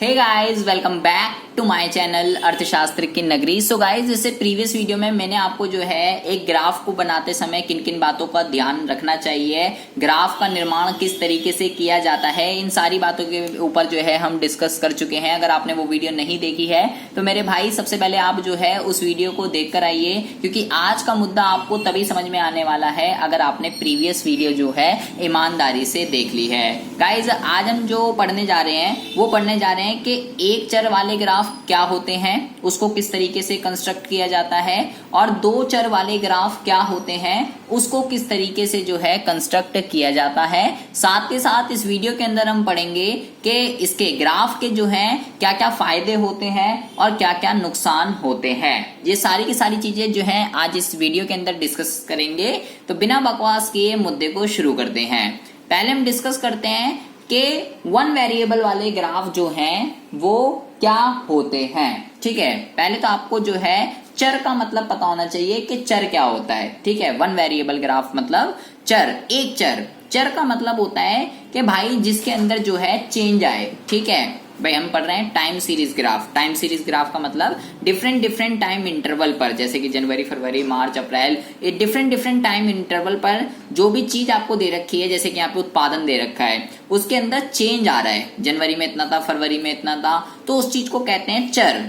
Hey guys, welcome back to my channel अर्थशास्त्र की नगरी। सो गाइस, जैसे प्रीवियस वीडियो में मैंने आपको जो है एक ग्राफ को बनाते समय किन किन बातों का ध्यान रखना चाहिए, ग्राफ का निर्माण किस तरीके से किया जाता है, इन सारी बातों के ऊपर जो है हम डिस्कस कर चुके हैं। अगर आपने वो वीडियो नहीं देखी है तो मेरे भाई सबसे पहले आप जो है उस वीडियो को देख कर आइए, क्योंकि आज का मुद्दा आपको तभी समझ में आने वाला है अगर आपने प्रीवियस वीडियो जो है ईमानदारी से देख ली है। गाइज, आज हम जो पढ़ने जा रहे हैं वो पढ़ने जा रहे हैं कि एक चर वाले ग्राफ क्या होते हैं, उसको किस तरीके से कंस्ट्रक्ट किया जाता है, और दो चर वाले ग्राफ क्या होते हैं, उसको किस तरीके से जो है कंस्ट्रक्ट किया जाता है। साथ के साथ इस वीडियो के अंदर हम पढ़ेंगे कि इसके ग्राफ के जो हैं क्या क्या फायदे होते हैं और क्या क्या नुकसान होते हैं। ये सारी की सारी चीजें जो हैं आज इस वीडियो के अंदर डिस्कस करेंगे। तो बिना बकवास किए मुद्दे को शुरू करते हैं। पहले हम डिस्कस करते हैं कि वन वेरिएबल वाले ग्राफ जो हैं वो क्या होते हैं। ठीक है, पहले तो आपको जो है चर का मतलब पता होना चाहिए कि चर क्या होता है। ठीक है, वन वेरिएबल ग्राफ मतलब चर, एक चर। चर का मतलब होता है कि भाई जिसके अंदर जो है चेंज आए। ठीक है भाई, हम पढ़ रहे हैं time series graph. Time series graph का मतलब डिफरेंट टाइम इंटरवल पर, जैसे कि जनवरी, फरवरी, मार्च, अप्रैल, ये डिफरेंट टाइम इंटरवल पर जो भी चीज आपको दे रखी है, जैसे कि यहाँ पे उत्पादन दे रखा है, उसके अंदर चेंज आ रहा है। जनवरी में इतना था, फरवरी में इतना था, तो उस चीज को कहते हैं चर।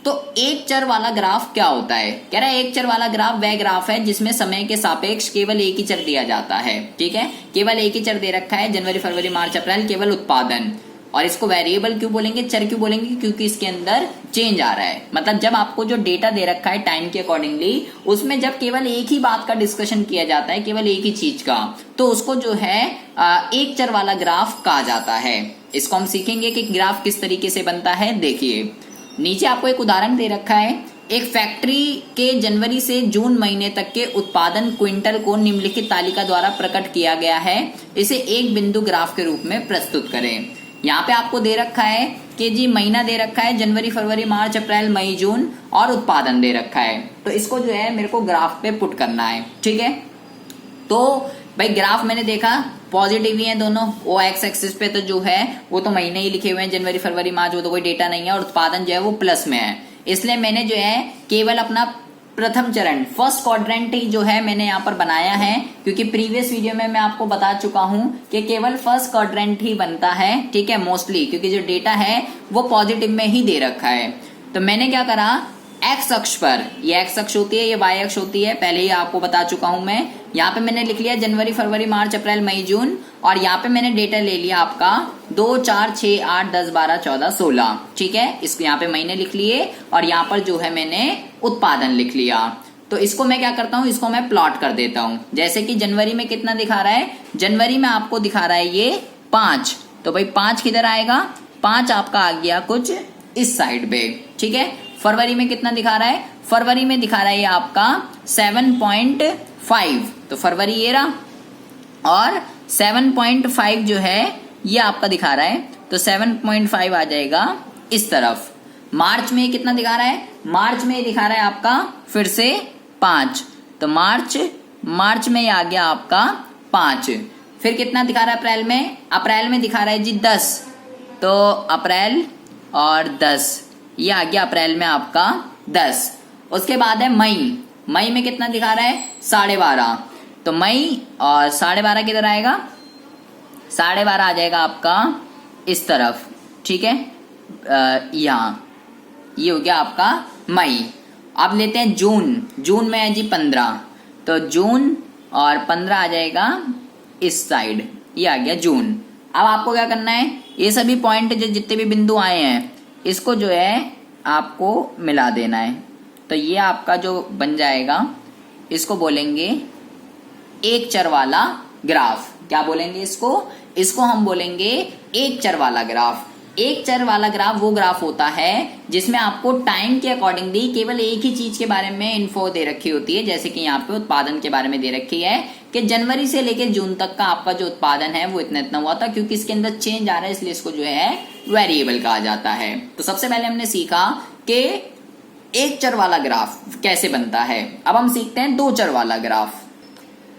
तो एक चर वाला ग्राफ क्या होता है? कह रहा है एक चर वाला ग्राफ वह ग्राफ है जिसमें समय के सापेक्ष केवल एक ही चर दिया जाता है। ठीक है, केवल एक ही चर दे रखा है, जनवरी, फरवरी, मार्च, अप्रैल, केवल उत्पादन। और इसको वेरिएबल क्यों बोलेंगे, चर क्यों बोलेंगे? क्योंकि इसके अंदर चेंज आ रहा है। मतलब जब आपको जो डेटा दे रखा है टाइम के अकॉर्डिंगली, उसमें जब केवल एक ही बात का डिस्कशन किया जाता है, केवल एक ही चीज का, तो उसको जो है एक चर वाला ग्राफ कहा जाता है। इसको हम सीखेंगे कि ग्राफ किस तरीके से बनता है। देखिए, नीचे आपको एक उदाहरण दे रखा है। एक फैक्ट्री के जनवरी से जून महीने तक के उत्पादन क्विंटल को निम्नलिखित तालिका द्वारा प्रकट किया गया है। इसे एक बिंदु ग्राफ के रूप में प्रस्तुत करें। यहाँ पे आपको दे रखा है कि जी महीना दे रखा है जनवरी, फरवरी, मार्च, अप्रैल, मई, जून, और उत्पादन दे रखा है। तो इसको जो है मेरे को ग्राफ पे पुट करना है। ठीक है, तो भाई ग्राफ मैंने देखा पॉजिटिव ही है दोनों। वो एक्स एक्सिस पे तो जो है वो तो महीने ही लिखे हुए हैं, जनवरी, फरवरी, मार्च, वो तो कोई डेटा नहीं है, और उत्पादन जो है वो प्लस में है। इसलिए मैंने जो है केवल अपना प्रथम चरण, फर्स्ट क्वाड्रेंट ही जो है मैंने यहाँ पर बनाया है, क्योंकि प्रीवियस वीडियो में मैं आपको बता चुका हूं कि केवल फर्स्ट क्वाड्रेंट ही बनता है। ठीक है, मोस्टली क्योंकि जो डेटा है वो पॉजिटिव में ही दे रखा है। तो मैंने क्या करा, एक्स अक्ष पर, ये एक्स अक्ष होती है, ये वाई अक्ष होती है, पहले ही आपको बता चुका हूं मैं। यहाँ पे मैंने लिख लिया जनवरी, फरवरी, मार्च, अप्रैल, मई, जून, और यहाँ पे मैंने डेटा ले लिया आपका 2, 4, 6, 8, 10, 12, 14, 16। ठीक है, इसको यहाँ पे महीने लिख लिए, और यहाँ पर जो है मैंने उत्पादन लिख लिया। तो इसको मैं क्या करता हूँ, इसको मैं प्लॉट कर देता हूँ। जैसे कि जनवरी में कितना दिखा रहा है, जनवरी में आपको दिखा रहा है ये 5। तो भाई 5 किधर आएगा, 5 आपका आ गया कुछ इस साइड पे। ठीक है, फरवरी में कितना दिखा रहा है, फरवरी में दिखा रहा है ये आपका 7.5। तो फरवरी ये रहा, और 7.5 जो है ये आपका दिखा रहा है, तो 7.5 आ जाएगा इस तरफ। मार्च में कितना दिखा रहा है, मार्च में दिखा रहा है आपका फिर से 5। तो मार्च में ये आ गया आपका 5। फिर कितना दिखा रहा है अप्रैल में, अप्रैल में दिखा रहा है जी 10। तो अप्रैल और 10, ये आ गया अप्रैल में आपका 10। उसके बाद है मई, मई में कितना दिखा रहा है 12.5। तो मई और 12.5 किधर आएगा, 12.5 आ जाएगा आपका इस तरफ। ठीक है, यहाँ ये हो गया आपका मई। अब लेते हैं जून, जून में है जी 15। तो जून और 15 आ जाएगा इस साइड, ये आ गया जून। अब आपको क्या करना है, ये सभी पॉइंट जो जितने भी बिंदु आए हैं इसको जो है आपको मिला देना है। तो ये आपका जो बन जाएगा, इसको बोलेंगे एक चर वाला ग्राफ। क्या बोलेंगे इसको हम बोलेंगे एक चर वाला ग्राफ। एक चर वाला ग्राफ वो ग्राफ होता है जिसमें आपको टाइम के अकॉर्डिंगली केवल एक ही चीज के बारे में इन्फो दे रखी होती है। जैसे कि यहाँ पे उत्पादन के बारे में दे रखी है कि जनवरी से लेकर जून तक का आपका जो उत्पादन है वो इतना इतना हुआ था। क्योंकि इसके अंदर चेंज आ रहा है इसलिए इसको जो है वेरिएबल कहा जाता है। तो सबसे पहले हमने सीखा कि एक चर वाला ग्राफ कैसे बनता है। अब हम सीखते हैं दो चर वाला ग्राफ।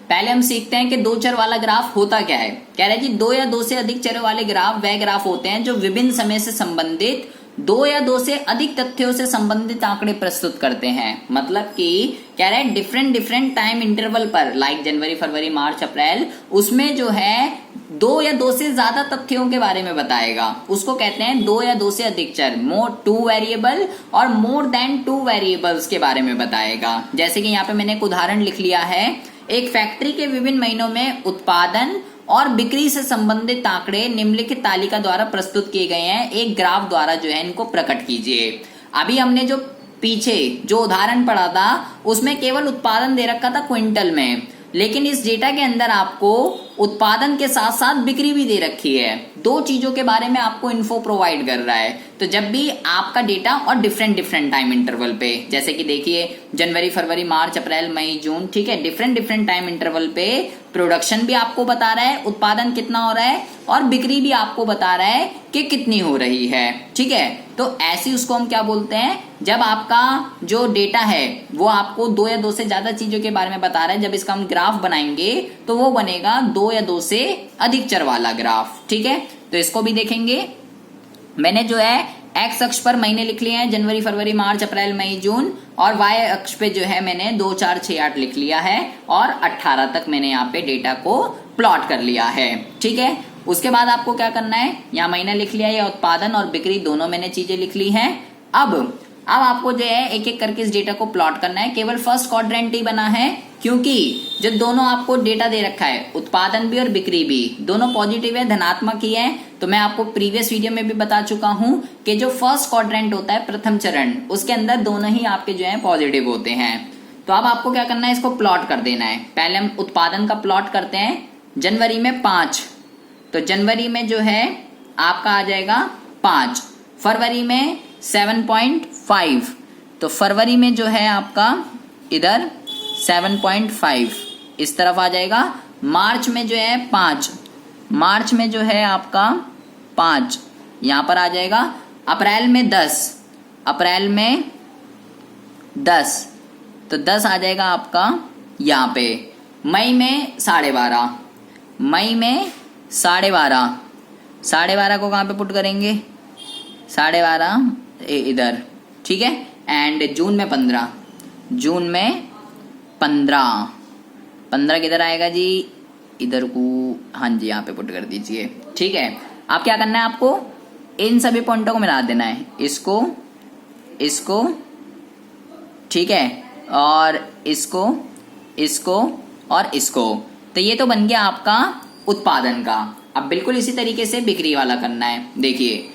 पहले हम सीखते हैं कि दो चर वाला ग्राफ होता क्या है। कह रहे हैं जी दो या दो से अधिक चर वाले ग्राफ वह ग्राफ होते हैं जो विभिन्न समय से संबंधित दो या दो से अधिक तथ्यों से संबंधित आंकड़े प्रस्तुत करते हैं। मतलब कि कह रहे हैं डिफरेंट टाइम इंटरवल पर, लाइक जनवरी, फरवरी, मार्च, अप्रैल, उसमें जो है दो या दो से ज्यादा तथ्यों के बारे में बताएगा। उसको कहते हैं दो या दो से अधिक चर, मोर टू वेरिएबल और मोर देन टू वेरिएबल्स के बारे में बताएगा। जैसे कि यहाँ पे मैंने एक उदाहरण लिख लिया है, एक फैक्ट्री के विभिन्न महीनों में उत्पादन और बिक्री से संबंधित आंकड़े निम्नलिखित तालिका द्वारा प्रस्तुत किए गए हैं, एक ग्राफ द्वारा जो है इनको प्रकट कीजिए। अभी हमने जो पीछे जो उदाहरण पढ़ा था उसमें केवल उत्पादन दे रखा था क्विंटल में, लेकिन इस डेटा के अंदर आपको उत्पादन के साथ साथ बिक्री भी दे रखी है। दो चीजों के बारे में आपको इन्फो प्रोवाइड कर रहा है। तो जब भी आपका डेटा और डिफरेंट टाइम इंटरवल पे, जैसे कि देखिए जनवरी, फरवरी, मार्च, अप्रैल, मई, जून, ठीक है, डिफरेंट टाइम इंटरवल पे प्रोडक्शन भी आपको बता रहा है उत्पादन कितना हो रहा है और बिक्री भी आपको बता रहा है कि कितनी हो रही है। ठीक है, तो ऐसी उसको हम क्या बोलते हैं, जब आपका जो डेटा है वो आपको दो या दो से ज्यादा चीजों के बारे में बता रहा है, जब इसका हम ग्राफ बनाएंगे तो वो बनेगा दो या दो से अधिक चर वाला ग्राफ। ठीक है, तो इसको भी देखेंगे। मैंने जो है एक्स अक्ष पर महीने लिख लिए हैं, जनवरी, फरवरी, मार्च, अप्रैल, मई, जून, और वाई अक्ष पे जो है मैंने 2, 4, 6, 8 लिख लिया है और 18 तक मैंने यहाँ पे डेटा को प्लॉट कर लिया है। ठीक है, उसके बाद आपको क्या करना है, यहाँ महीना लिख लिया, या उत्पादन और बिक्री दोनों मैंने चीजें लिख ली हैं। अब आपको जो है एक एक करके इस डेटा को प्लॉट करना है। केवल फर्स्ट क्वाड्रेंट ही बना है क्योंकि जो दोनों आपको डेटा दे रखा है, उत्पादन भी और बिक्री भी, दोनों पॉजिटिव है, धनात्मक ही है। तो मैं आपको प्रीवियस वीडियो में भी बता चुका हूं कि जो फर्स्ट क्वाड्रेंट होता है, प्रथम चरण, उसके अंदर दोनों ही आपके जो है पॉजिटिव होते हैं। तो अब आपको क्या करना है, इसको प्लॉट कर देना है। पहले हम उत्पादन का प्लॉट करते हैं। जनवरी में 5, तो जनवरी में जो है आपका आ जाएगा 5, फरवरी में 7.5, तो फरवरी में जो है आपका इधर 7.5 इस तरफ आ जाएगा। मार्च में जो है 5, मार्च में जो है आपका 5 यहां पर आ जाएगा। अप्रैल में 10, अप्रैल में 10, तो 10 आ जाएगा आपका यहाँ पे। मई में 12.5, मई में 12.5, 12.5 को कहाँ पे पुट करेंगे, 12.5 इधर। ठीक है, एंड जून में 15, जून में 15 किधर आएगा जी, इधर को, हाँ जी यहाँ पे पुट कर दीजिए। ठीक है, अब क्या करना है, आपको इन सभी पॉइंटों को मिला देना है, इसको इसको, ठीक है, और इसको इसको और इसको। तो ये तो बन गया आपका उत्पादन का। अब बिल्कुल इसी तरीके से बिक्री वाला करना है। देखिए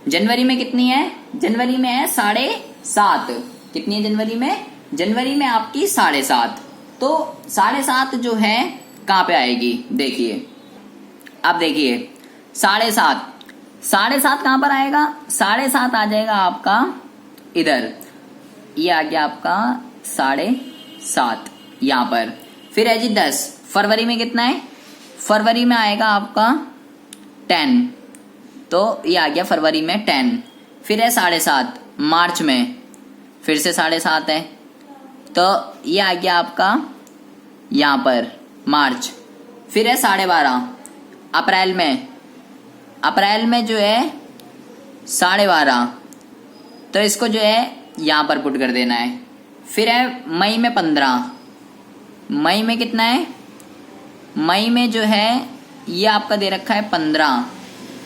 जनवरी में कितनी है, जनवरी में है 7.5, कितनी है जनवरी में, जनवरी में आपकी 7.5, तो 7.5 जो है कहाँ पे आएगी, देखिए अब देखिए 7.5 कहाँ पर आएगा, 7.5 आ जाएगा आपका इधर, ये आ गया आपका 7.5 यहाँ पर। फिर है जी 10, फरवरी में कितना है, फरवरी में आएगा आपका 10, तो ये आ गया फरवरी में 10। फिर है 7.5 मार्च में, फिर से 7.5 है, तो ये आ गया आपका यहाँ पर मार्च। फिर है 12.5 अप्रैल में, अप्रैल में जो है 12.5, तो इसको जो है यहाँ पर पुट कर देना है। फिर है मई में 15, मई में कितना है, मई में जो है ये आपका दे रखा है 15।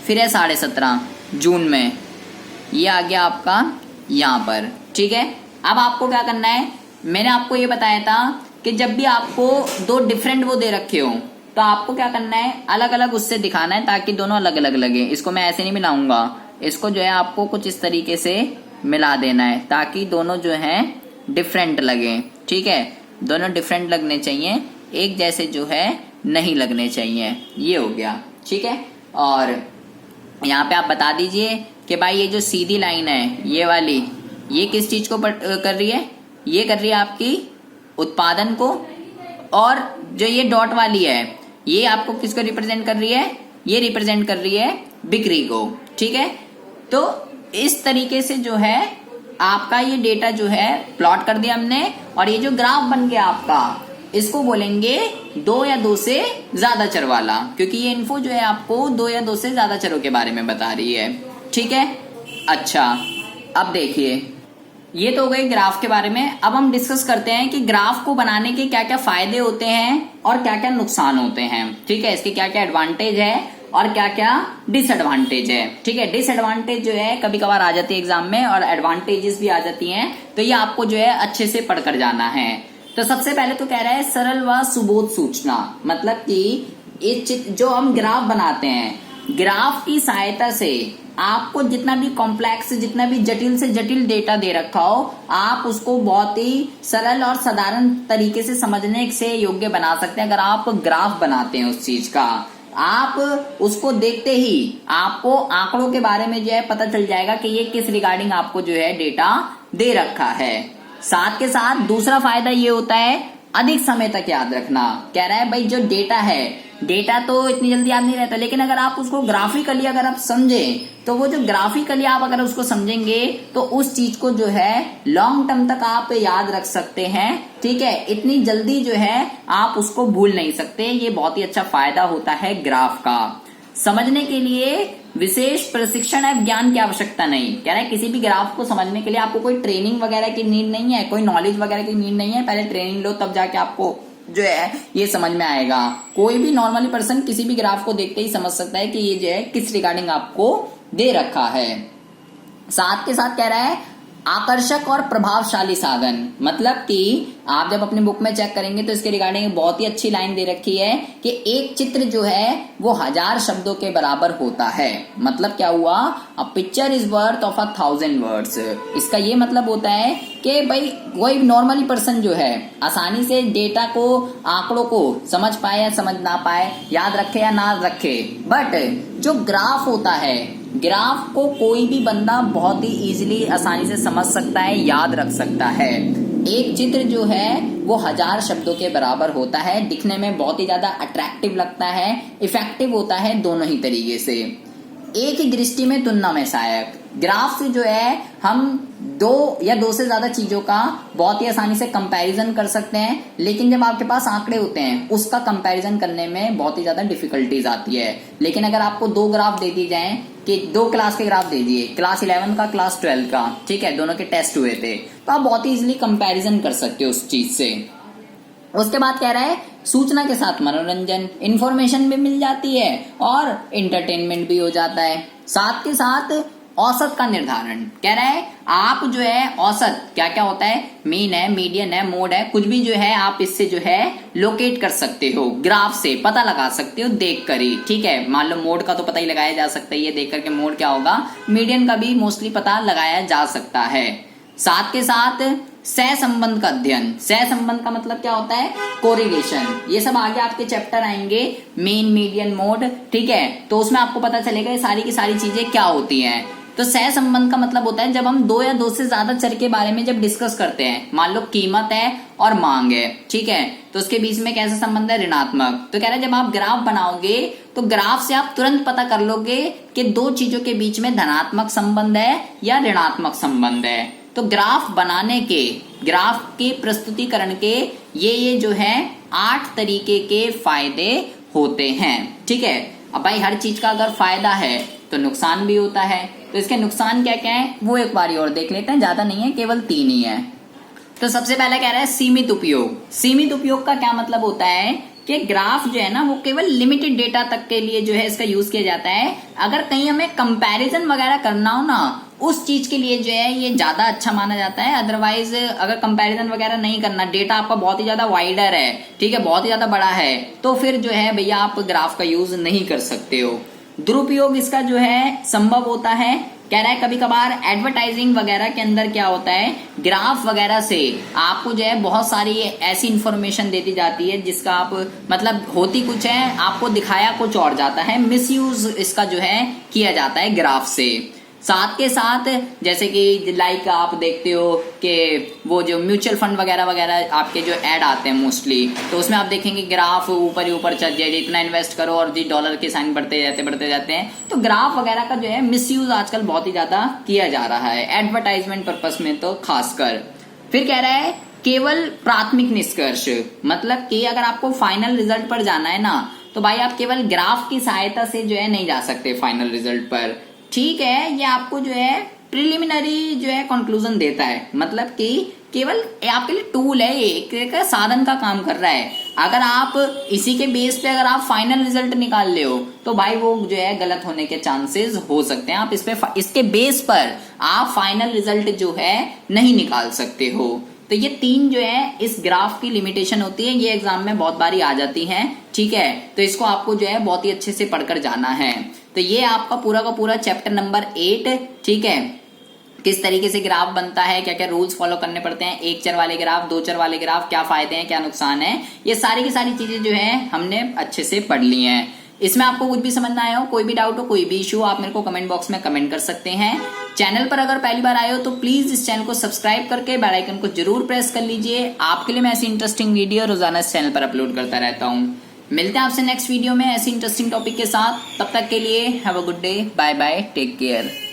फिर है 17.5 जून में, ये आ गया आपका यहाँ पर। ठीक है, अब आपको क्या करना है, मैंने आपको ये बताया था कि जब भी आपको दो डिफरेंट वो दे रखे हो तो आपको क्या करना है, अलग अलग उससे दिखाना है ताकि दोनों अलग अलग लगे। इसको मैं ऐसे नहीं मिलाऊंगा, इसको जो है आपको कुछ इस तरीके से मिला देना है ताकि दोनों जो है डिफरेंट लगे। ठीक है, दोनों डिफरेंट लगने चाहिए, एक जैसे जो है नहीं लगने चाहिए। ये हो गया। ठीक है, और यहाँ पे आप बता दीजिए कि भाई ये जो सीधी लाइन है ये वाली, ये किस चीज को कर रही है, ये कर रही है आपकी उत्पादन को, और जो ये डॉट वाली है ये आपको किसको रिप्रेजेंट कर रही है, ये रिप्रेजेंट कर रही है बिक्री को। ठीक है, तो इस तरीके से जो है आपका ये डेटा जो है प्लॉट कर दिया हमने, और ये जो ग्राफ बन गया आपका, इसको बोलेंगे 2 या 2 से ज्यादा चर वाला, क्योंकि ये इन्फो जो है आपको 2 या 2 से ज्यादा चरों के बारे में बता रही है। ठीक है, अच्छा अब देखिए, ये तो हो गए ग्राफ के बारे में। अब हम डिस्कस करते हैं कि ग्राफ को बनाने के क्या क्या फायदे होते हैं और क्या क्या नुकसान होते हैं। ठीक है, इसके क्या क्या एडवांटेज है और क्या क्या डिसएडवांटेज है। ठीक है, डिसएडवांटेज जो है कभी कभार आ जाती है एग्जाम में और एडवांटेजेस भी आ जाती हैं, तो ये आपको जो है अच्छे से पढ़कर जाना है। तो सबसे पहले तो कह रहा है सरल व सुबोध सूचना, मतलब कि जो हम ग्राफ बनाते हैं, ग्राफ की सहायता से आपको जितना भी कॉम्प्लेक्स, जितना भी जटिल से जटिल डेटा दे रखा हो, आप उसको बहुत ही सरल और साधारण तरीके से समझने से योग्य बना सकते हैं। अगर आप ग्राफ बनाते हैं उस चीज का, आप उसको देखते ही आपको आंकड़ों के बारे में जो है पता चल जाएगा कि ये किस रिगार्डिंग आपको जो है डेटा दे रखा है। साथ के साथ दूसरा फायदा ये होता है अधिक समय तक याद रखना। कह रहा है भाई जो डेटा है, डेटा तो इतनी जल्दी याद नहीं रहता, लेकिन अगर आप उसको ग्राफिकली अगर आप समझें, तो वो जो ग्राफिकली आप अगर उसको समझेंगे तो उस चीज को जो है लॉन्ग टर्म तक आप याद रख सकते हैं। ठीक है, इतनी जल्दी जो है आप उसको भूल नहीं सकते। ये बहुत ही अच्छा फायदा होता है ग्राफ का। समझने के लिए विशेष प्रशिक्षण या ज्ञान की आवश्यकता नहीं। कह रहा है किसी भी ग्राफ को समझने के लिए आपको कोई ट्रेनिंग वगैरह की नीड नहीं है, कोई नॉलेज वगैरह की नीड नहीं है। पहले ट्रेनिंग लो तब जाके आपको जो है ये समझ में आएगा। कोई भी नॉर्मली पर्सन किसी भी ग्राफ को देखते ही समझ सकता है कि ये जो है किस रिगार्डिंग आपको दे रखा है। साथ के साथ कह रहा है आकर्षक और प्रभावशाली साधन, मतलब कि आप जब अपनी बुक में चेक करेंगे तो इसके रिगार्डिंग बहुत ही अच्छी लाइन दे रखी है कि एक चित्र जो है वो 1000 शब्दों के बराबर होता है। मतलब क्या हुआ, a picture is worth of 1000 words. इसका ये मतलब होता है कि भाई कोई नॉर्मली पर्सन जो है आसानी से डेटा को, आंकड़ों को समझ पाए या समझ ना पाए, याद रखे या ना रखे, बट जो ग्राफ होता है, ग्राफ को कोई भी बंदा बहुत ही इजीली आसानी से समझ सकता है, याद रख सकता है। एक चित्र जो है वो 1000 शब्दों के बराबर होता है, दिखने में बहुत ही ज्यादा अट्रैक्टिव लगता है, इफेक्टिव होता है दोनों ही तरीके से। एक ही दृष्टि में तुलना में सहायक, ग्राफ से जो है हम 2 या 2 से ज्यादा चीजों का बहुत ही आसानी से कंपैरिजन कर सकते हैं, लेकिन जब आपके पास आंकड़े होते हैं उसका कंपैरिजन करने में बहुत ही ज्यादा डिफिकल्टीज आती है। लेकिन अगर आपको 2 ग्राफ दे दी जाए कि 2 क्लास के ग्राफ दे दिए, क्लास 11 का, क्लास 12 का, ठीक है, दोनों के टेस्ट हुए थे, तो आप बहुत ही इजीली कंपैरिजन कर सकते हो उस चीज से। उसके बाद कह रहा है सूचना के साथ मनोरंजन, इंफॉर्मेशन भी मिल जाती है और एंटरटेनमेंट भी हो जाता है। साथ के साथ औसत का निर्धारण, कह रहा है आप जो है औसत क्या क्या होता है, मीन है, मीडियन है, मोड है, कुछ भी जो है आप इससे जो है लोकेट कर सकते हो, ग्राफ से पता लगा सकते हो देख कर ही। ठीक है, मान लो मोड का तो पता ही लगाया जा सकता है, ये देख करके मोड क्या होगा, मीडियन का भी मोस्टली पता लगाया जा सकता है। साथ के साथ सह संबंध का अध्ययन, सह संबंध का मतलब क्या होता है, कोरिलेशन, ये सब आगे आपके चैप्टर आएंगे, मेन, मीडियन, मोड, ठीक है, तो उसमें आपको पता चलेगा ये सारी की सारी चीजें क्या होती हैं। तो सह संबंध का मतलब होता है जब हम 2 या 2 से ज्यादा चर के बारे में जब डिस्कस करते हैं, मान लो कीमत है और मांग है, ठीक है, तो उसके बीच में कैसा संबंध है, ऋणात्मक। तो कह रहा है जब आप ग्राफ बनाओगे तो ग्राफ से आप तुरंत पता कर लोगे कि 2 चीजों के बीच में धनात्मक संबंध है या ऋणात्मक संबंध है। तो ग्राफ बनाने के, ग्राफ के प्रस्तुतिकरण के ये जो है 8 तरीके के फायदे होते हैं। ठीक है, अब भाई हर चीज का अगर फायदा है तो नुकसान भी होता है, तो इसके नुकसान क्या क्या है वो एक बारी और देख लेते हैं, ज्यादा नहीं है, केवल 3 ही है। तो सबसे पहले कह रहा है सीमित उपयोग। सीमित उपयोग का क्या मतलब होता है कि ग्राफ जो है ना वो केवल लिमिटेड डेटा तक के लिए जो है इसका यूज किया जाता है। अगर कहीं हमें कंपैरिजन वगैरह करना हो ना, उस चीज के लिए जो है ये ज्यादा अच्छा माना जाता है। अदरवाइज अगर कंपैरिजन वगैरह नहीं करना, डेटा आपका बहुत ही ज्यादा वाइडर है, ठीक है, बहुत ही ज्यादा बड़ा है, तो फिर जो है भैया आप ग्राफ का यूज नहीं कर सकते हो। दुरुपयोग इसका जो है संभव होता है। कह रहा है कभी कभार एडवर्टाइजिंग वगैरह के अंदर क्या होता है, ग्राफ वगैरह से आपको जो है बहुत सारी ऐसी इंफॉर्मेशन देती जाती है जिसका आप मतलब होती कुछ है, आपको दिखाया कुछ और जाता है, मिसयूज इसका जो है किया जाता है ग्राफ से। साथ के साथ जैसे कि लाइक आप देखते हो कि वो जो म्यूचुअल फंड वगैरह वगैरह आपके जो ऐड आते हैं मोस्टली, तो उसमें आप देखेंगे ग्राफ ऊपर ही ऊपर चल जाए, इतना इन्वेस्ट करो और जी डॉलर के साइन बढ़ते जाते हैं। तो ग्राफ वगैरह का जो है मिसयूज आजकल बहुत ही ज्यादा किया जा रहा है, एडवर्टाइजमेंट पर्पस में तो खासकर। फिर कह रहा है केवल प्राथमिक निष्कर्ष, मतलब कि अगर आपको फाइनल रिजल्ट पर जाना है ना, तो भाई आप केवल ग्राफ की सहायता से जो है नहीं जा सकते फाइनल रिजल्ट पर। ठीक है, ये आपको जो है प्रिलिमिनरी जो है कंक्लूजन देता है, मतलब कि केवल आपके लिए टूल है, एक साधन का काम कर रहा है। अगर आप इसी के बेस पे अगर आप फाइनल रिजल्ट निकाल ले हो तो भाई वो जो है गलत होने के चांसेस हो सकते हैं। आप इसके बेस पर आप फाइनल रिजल्ट जो है नहीं निकाल सकते हो। तो ये 3 जो है इस ग्राफ की लिमिटेशन होती है, ये एग्जाम में बहुत बारी आ जाती हैं। ठीक है, तो इसको आपको जो है बहुत ही अच्छे से पढ़कर जाना है। तो ये आपका पूरा का पूरा चैप्टर नंबर 8। ठीक है, किस तरीके से ग्राफ बनता है, क्या क्या रूल्स फॉलो करने पड़ते हैं, 1 चर वाले ग्राफ, 2 चर वाले ग्राफ, क्या फायदे हैं क्या नुकसान है, ये सारी की सारी चीजें जो है हमने अच्छे से पढ़ ली हैं। इसमें आपको कुछ भी समझ ना आया हो, कोई भी डाउट हो, कोई भी इशू, आप मेरे को कमेंट बॉक्स में कमेंट कर सकते हैं। चैनल पर अगर पहली बार आए हो तो प्लीज इस चैनल को सब्सक्राइब करके बेल आइकन को जरूर प्रेस कर लीजिए। आपके लिए मैं ऐसी इंटरेस्टिंग वीडियो रोजाना इस चैनल पर अपलोड करता रहता हूँ। मिलते हैं आपसे नेक्स्ट वीडियो में ऐसी इंटरेस्टिंग टॉपिक के साथ। तब तक के लिए have a good day, bye bye, take care.